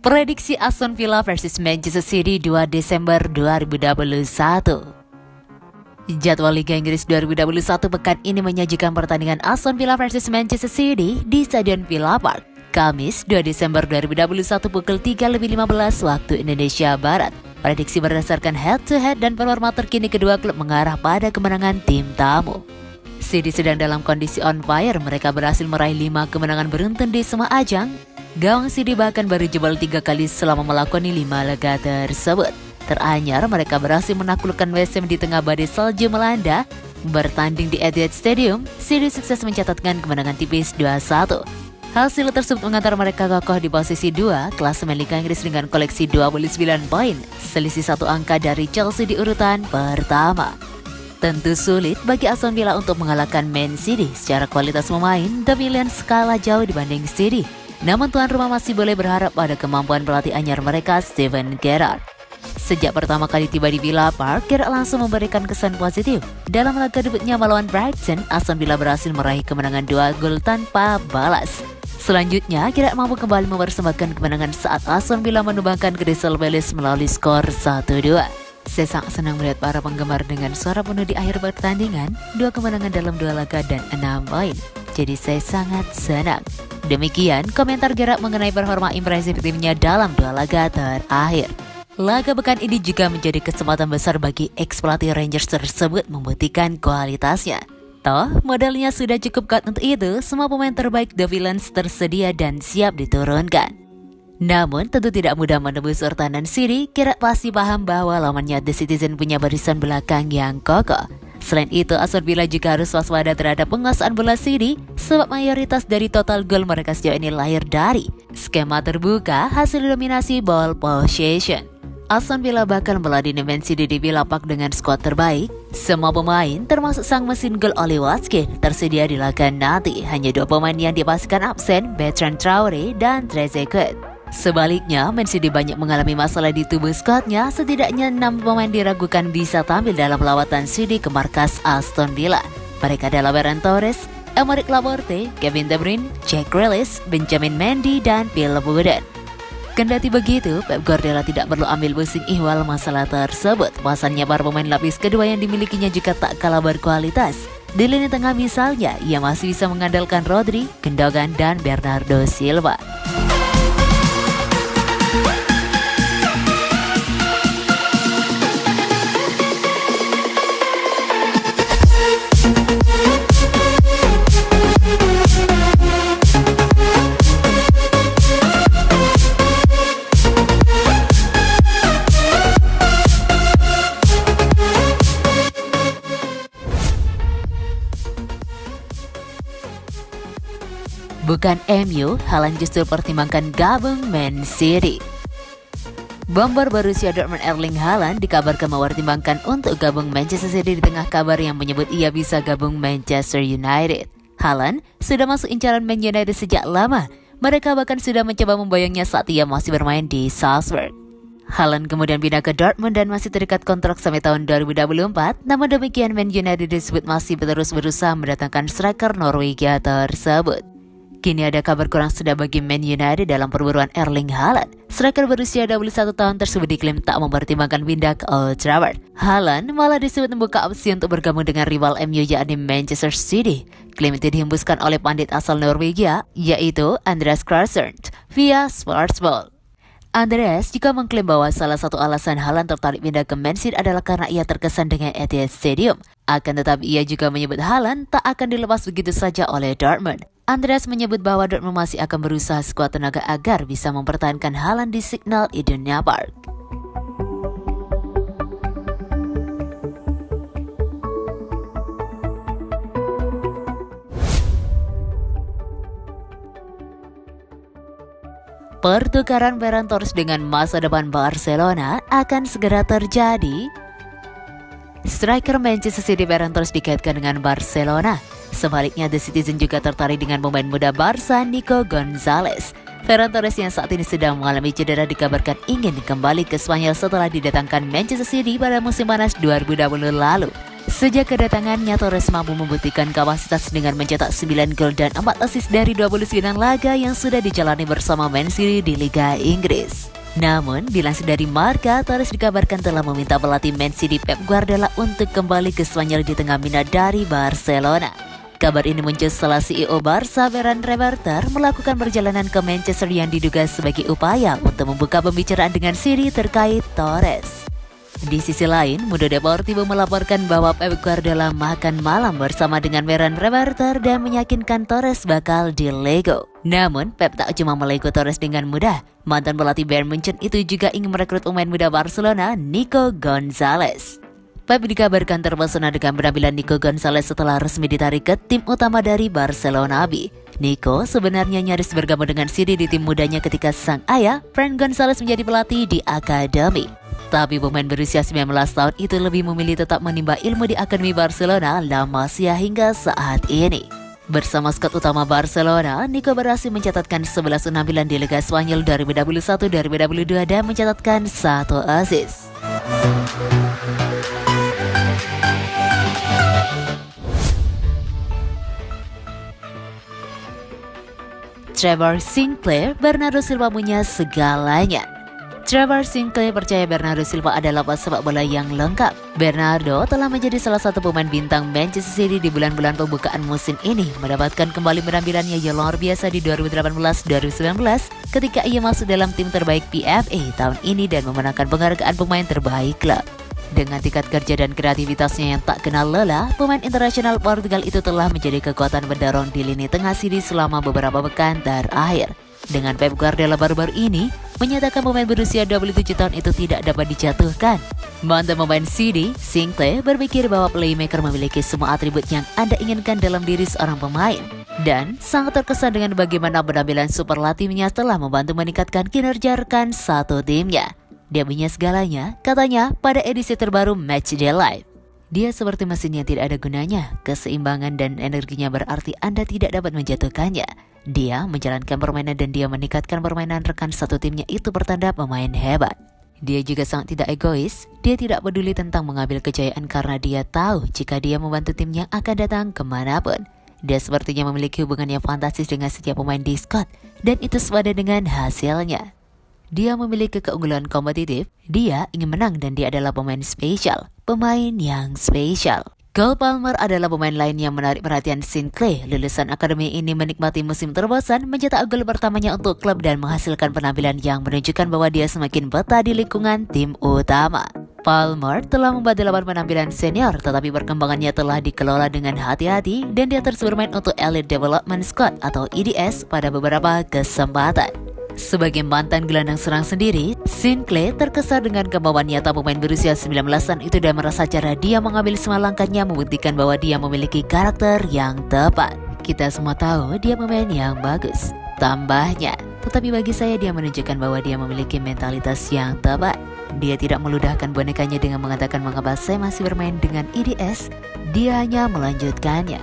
Prediksi Aston Villa versus Manchester City 2 Desember 2021. Jadwal Liga Inggris 2021 pekan ini menyajikan pertandingan Aston Villa versus Manchester City di Stadion Villa Park, Kamis 2 Desember 2021 pukul 3:15 waktu Indonesia Barat. Prediksi berdasarkan head-to-head dan performa terkini kedua klub mengarah pada kemenangan tim tamu. City sedang dalam kondisi on fire, mereka berhasil meraih 5 kemenangan beruntun di semua ajang. Gawang City bahkan baru jebol 3 kali selama melakoni 5 laga tersebut. Teranyar, mereka berhasil menaklukkan West Ham di tengah badai salju melanda. Bertanding di Etihad Stadium, City sukses mencatatkan kemenangan tipis 2-1. Hasil tersebut mengantar mereka kokoh di posisi 2 klasemen Liga Inggris dengan koleksi 29 poin, selisih 1 angka dari Chelsea di urutan pertama. Tentu sulit bagi Aston Villa untuk mengalahkan Man City. Secara kualitas pemain, The Villains kalah jauh dibanding City. Namun tuan rumah masih boleh berharap pada kemampuan pelatih anyar mereka, Steven Gerrard. Sejak pertama kali tiba di Villa Park, Gerrard langsung memberikan kesan positif. Dalam laga debutnya melawan Brighton, Aston Villa berhasil meraih kemenangan 2 gol tanpa balas. Selanjutnya, Gerrard mampu kembali mempersembahkan kemenangan saat Aston Villa menumbangkan Crystal Palace melalui skor 1-2. Saya sangat senang melihat para penggemar dengan suara penuh di akhir pertandingan, 2 kemenangan dalam 2 laga dan 6 poin. Jadi saya sangat senang. Demikian komentar Gerrard mengenai performa impresif timnya dalam 2 laga terakhir. Laga pekan ini juga menjadi kesempatan besar bagi ex-pelatih Rangers tersebut membuktikan kualitasnya. Toh, modalnya sudah cukup kuat untuk itu, semua pemain terbaik The Villains tersedia dan siap diturunkan. Namun, tentu tidak mudah menembus surtanan City. Gerrard pasti paham bahwa lawannya The Citizen punya barisan belakang yang kokoh. Selain itu, Aston Villa juga harus waspada terhadap penguasaan bola City, sebab mayoritas dari total gol mereka sejauh ini lahir dari skema terbuka hasil dominasi ball possession. Aston Villa bakal meladeni Man City di Villa Park dengan skuad terbaik. Semua pemain, termasuk sang mesin gol Ollie Watkins, tersedia di laga nanti. Hanya 2 pemain yang dipastikan absen, Bertrand Traore dan Trezeguet. Sebaliknya, Man City banyak mengalami masalah di tubuh skuadnya. Setidaknya 6 pemain diragukan bisa tampil dalam lawatan City ke markas Aston Villa. Mereka adalah Ferran Torres, Aymeric Laporte, Kevin De Bruyne, Jack Grealish, Benjamin Mendy, dan Phil Foden. Kendati begitu, Pep Guardiola tidak perlu ambil pusing ihwal masalah tersebut. Pasalnya para pemain lapis kedua yang dimilikinya juga tak kalah berkualitas. Di lini tengah misalnya, ia masih bisa mengandalkan Rodri, Gundogan, dan Bernardo Silva. Bukan MU, Haaland justru pertimbangkan gabung Man City. Bomber berusia Dortmund Erling Haaland dikabarkan mempertimbangkan untuk gabung Manchester City di tengah kabar yang menyebut ia bisa gabung Manchester United. Haaland sudah masuk incaran Man United sejak lama. Mereka bahkan sudah mencoba memboyongnya saat ia masih bermain di Salzburg. Haaland kemudian pindah ke Dortmund dan masih terikat kontrak sampai tahun 2024. Namun demikian, Man United disebut masih terus berusaha mendatangkan striker Norwegia tersebut. Kini ada kabar kurang sedap bagi Man United dalam perburuan Erling Haaland. Striker berusia 21 tahun tersebut diklaim tak mempertimbangkan pindah ke Old Trafford. Haaland malah disebut membuka opsi untuk bergabung dengan rival MU yakni Manchester City. Klaim itu dihembuskan oleh pandit asal Norwegia, yaitu Andreas Klarsson via Sportsball. Andreas juga mengklaim bahwa salah satu alasan Haaland tertarik pindah ke Man City adalah karena ia terkesan dengan Etihad Stadium. Akan tetapi ia juga menyebut Haaland tak akan dilepas begitu saja oleh Dortmund. Andreas menyebut bahwa Dortmund masih akan berusaha sekuat tenaga agar bisa mempertahankan Haaland di Signal Iduna Park. Pertukaran Ferran Torres dengan masa depan Barcelona akan segera terjadi. Striker Manchester City Ferran Torres dikaitkan dengan Barcelona. Sebaliknya, The Citizen juga tertarik dengan pemain muda Barca Nico Gonzalez. Ferran Torres yang saat ini sedang mengalami cedera dikabarkan ingin kembali ke Spanyol setelah didatangkan Manchester City pada musim panas 2020 lalu. Sejak kedatangannya, Torres mampu membuktikan kapasitas dengan mencetak 9 gol dan 4 assist dari 29 laga yang sudah dijalani bersama Man City di Liga Inggris. Namun, dilansir dari Marca, Torres dikabarkan telah meminta pelatih Man City Pep Guardiola untuk kembali ke Spanyol di tengah minat dari Barcelona. Kabar ini muncul setelah CEO Barca Ferran Reverter melakukan perjalanan ke Manchester yang diduga sebagai upaya untuk membuka pembicaraan dengan City terkait Torres. Di sisi lain, Mundo Deportivo melaporkan bahwa Pep Guardiola makan malam bersama dengan Ferran Reverter dan meyakinkan Torres bakal dilego. Namun, Pep tak cuma melego Torres dengan mudah. Mantan pelatih Bayern Munchen itu juga ingin merekrut pemain muda Barcelona, Nico Gonzalez. Pep dikabarkan terpesona dengan penampilan Nico Gonzalez setelah resmi ditarik ke tim utama dari Barcelona B. Nico sebenarnya nyaris bergabung dengan City di tim mudanya ketika sang ayah, Fran Gonzalez, menjadi pelatih di akademi. Tapi pemain berusia 19 tahun itu lebih memilih tetap menimba ilmu di Akademi Barcelona La Masia hingga saat ini. Bersama skuad utama Barcelona, Nico berhasil mencatatkan 11 penampilan di Liga Spanyol 2021-2022 dan mencatatkan 1 assist. Trevor Sinclair, Bernardo Silva punya segalanya. Trevor Sinclair percaya Bernardo Silva adalah pesepak bola yang lengkap. Bernardo telah menjadi salah satu pemain bintang Manchester City di bulan-bulan pembukaan musim ini, mendapatkan kembali penampilannya yang luar biasa di 2018-2019 ketika ia masuk dalam tim terbaik PFA tahun ini dan memenangkan penghargaan pemain terbaik klub. Dengan tingkat kerja dan kreativitasnya yang tak kenal lelah, pemain internasional Portugal itu telah menjadi kekuatan pendorong di lini tengah City selama beberapa pekan terakhir. Dengan Pep Guardiola baru-baru ini menyatakan pemain berusia 27 tahun itu tidak dapat dijatuhkan. Mantan pemain City, Sinclair berpikir bahwa playmaker memiliki semua atribut yang Anda inginkan dalam diri seorang pemain. Dan sangat terkesan dengan bagaimana penampilan superlatifnya telah membantu meningkatkan kinerja rekan satu timnya. Dia punya segalanya, katanya pada edisi terbaru Matchday Live. Dia seperti mesin yang tidak ada gunanya, keseimbangan dan energinya berarti Anda tidak dapat menjatuhkannya. Dia menjalankan permainan dan dia meningkatkan permainan rekan satu timnya itu pertanda pemain hebat. Dia juga sangat tidak egois, dia tidak peduli tentang mengambil kejayaan karena dia tahu jika dia membantu timnya akan datang kemanapun. Dia sepertinya memiliki hubungan yang fantastis dengan setiap pemain di squad dan itu sepadan dengan hasilnya. Dia memiliki keunggulan kompetitif, dia ingin menang dan dia adalah pemain spesial, pemain yang spesial. Cole Palmer adalah pemain lain yang menarik perhatian Sinclair. Lulusan akademi ini menikmati musim terbosan, mencetak gol pertamanya untuk klub dan menghasilkan penampilan yang menunjukkan bahwa dia semakin betah di lingkungan tim utama. Palmer telah membuat 8 penampilan senior, tetapi perkembangannya telah dikelola dengan hati-hati dan dia terus bermain untuk Elite Development Squad atau EDS pada beberapa kesempatan. Sebagai mantan gelandang serang sendiri, Sinclair terkesan dengan kemauan nyata pemain berusia 19-an itu dan merasa cara dia mengambil semua langkahnya membuktikan bahwa dia memiliki karakter yang tepat. Kita semua tahu dia pemain yang bagus, tambahnya. Tetapi bagi saya dia menunjukkan bahwa dia memiliki mentalitas yang tepat. Dia tidak meludahkan bonekanya dengan mengatakan mengapa saya masih bermain dengan EDS, dia hanya melanjutkannya.